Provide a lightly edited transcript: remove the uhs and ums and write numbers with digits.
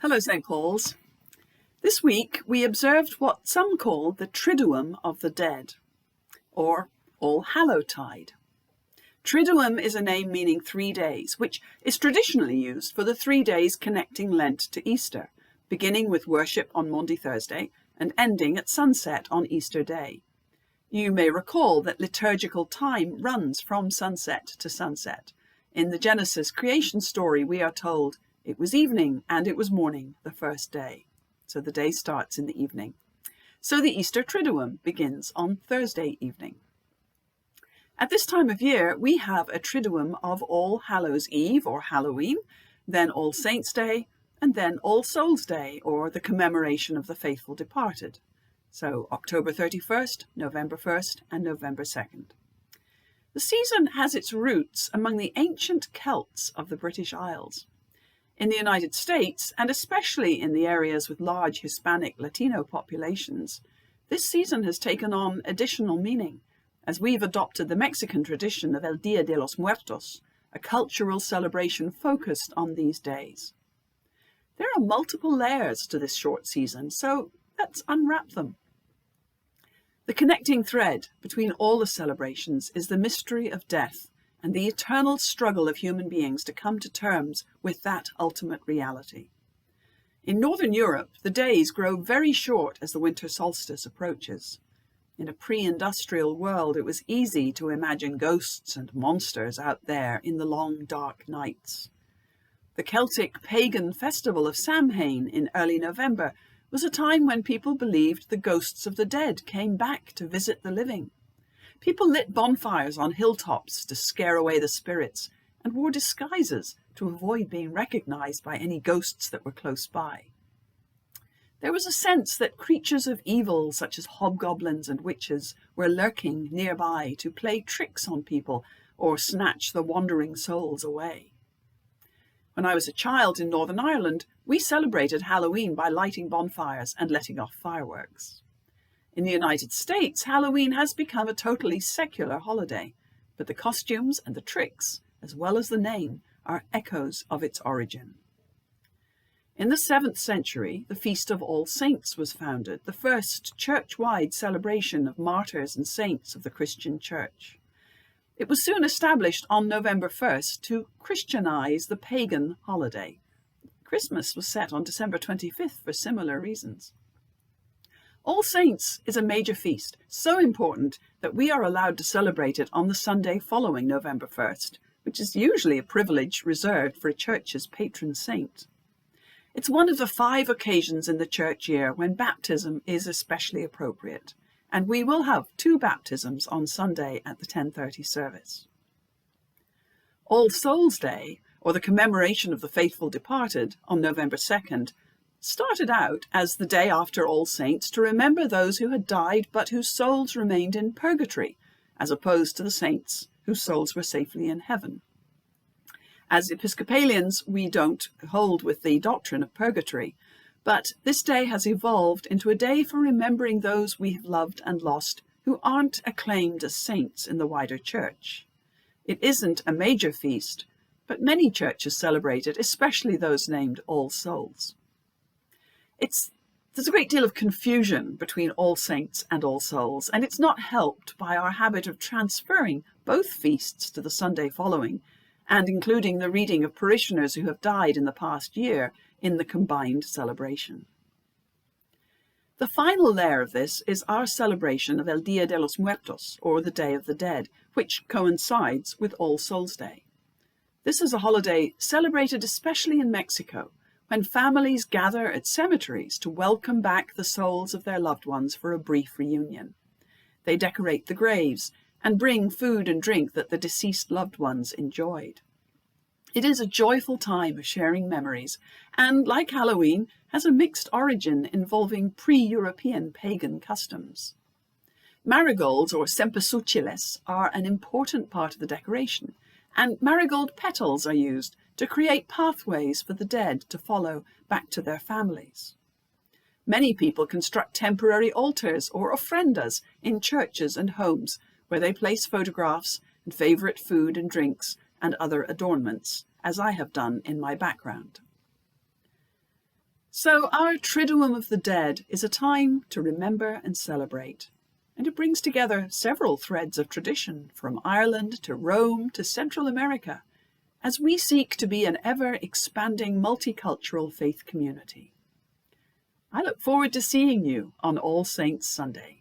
Hello, St. Paul's. This week we observed what some call the Triduum of the Dead, or All-Hallow-Tide. Triduum is a name meaning 3 days, which is traditionally used for the 3 days connecting Lent to Easter, beginning with worship on Maundy Thursday and ending at sunset on Easter Day. You may recall that liturgical time runs from sunset to sunset. In the Genesis creation story, we are told, "It was evening and it was morning the first day." So the day starts in the evening. So the Easter Triduum begins on Thursday evening. At this time of year, we have a Triduum of All Hallows Eve or Halloween, then All Saints' Day, and then All Souls' Day, or the commemoration of the faithful departed. So October 31st, November 1st, and November 2nd. The season has its roots among the ancient Celts of the British Isles. In the United States, and especially in the areas with large Hispanic Latino populations, this season has taken on additional meaning, as we've adopted the Mexican tradition of El Día de los Muertos, a cultural celebration focused on these days. There are multiple layers to this short season, so let's unwrap them. The connecting thread between all the celebrations is the mystery of death and the eternal struggle of human beings to come to terms with that ultimate reality. In Northern Europe, the days grow very short as the winter solstice approaches. In a pre-industrial world, it was easy to imagine ghosts and monsters out there in the long, dark nights. The Celtic pagan festival of Samhain in early November was a time when people believed the ghosts of the dead came back to visit the living. People lit bonfires on hilltops to scare away the spirits and wore disguises to avoid being recognized by any ghosts that were close by. There was a sense that creatures of evil, such as hobgoblins and witches, were lurking nearby to play tricks on people or snatch the wandering souls away. When I was a child in Northern Ireland, we celebrated Halloween by lighting bonfires and letting off fireworks. In the United States, Halloween has become a totally secular holiday, but the costumes and the tricks, as well as the name, are echoes of its origin. In the 7th century, the Feast of All Saints was founded, the first church-wide celebration of martyrs and saints of the Christian Church. It was soon established on November 1st to Christianize the pagan holiday. Christmas was set on December 25th for similar reasons. All Saints is a major feast, so important that we are allowed to celebrate it on the Sunday following November 1st, which is usually a privilege reserved for a church's patron saint. It's one of the 5 occasions in the church year when baptism is especially appropriate, and we will have 2 baptisms on Sunday at the 10:30 service. All Souls' Day, or the commemoration of the faithful departed on November 2nd, started out as the day after All Saints to remember those who had died but whose souls remained in purgatory, as opposed to the saints whose souls were safely in heaven. As Episcopalians, we don't hold with the doctrine of purgatory, but this day has evolved into a day for remembering those we have loved and lost who aren't acclaimed as saints in the wider church. It isn't a major feast, but many churches celebrate it, especially those named All Souls. There's a great deal of confusion between All Saints and All Souls, and it's not helped by our habit of transferring both feasts to the Sunday following, and including the reading of parishioners who have died in the past year in the combined celebration. The final layer of this is our celebration of El Día de los Muertos, or the Day of the Dead, which coincides with All Souls' Day. This is a holiday celebrated especially in Mexico, when families gather at cemeteries to welcome back the souls of their loved ones for a brief reunion. They decorate the graves and bring food and drink that the deceased loved ones enjoyed. It is a joyful time of sharing memories, and, like Halloween, has a mixed origin involving pre-European pagan customs. Marigolds, or cempasúchiles, are an important part of the decoration, and marigold petals are used to create pathways for the dead to follow back to their families. Many people construct temporary altars or ofrendas in churches and homes where they place photographs and favourite food and drinks and other adornments, as I have done in my background. So our Triduum of the Dead is a time to remember and celebrate, and it brings together several threads of tradition from Ireland to Rome to Central America, as we seek to be an ever-expanding multicultural faith community. I look forward to seeing you on All Saints Sunday.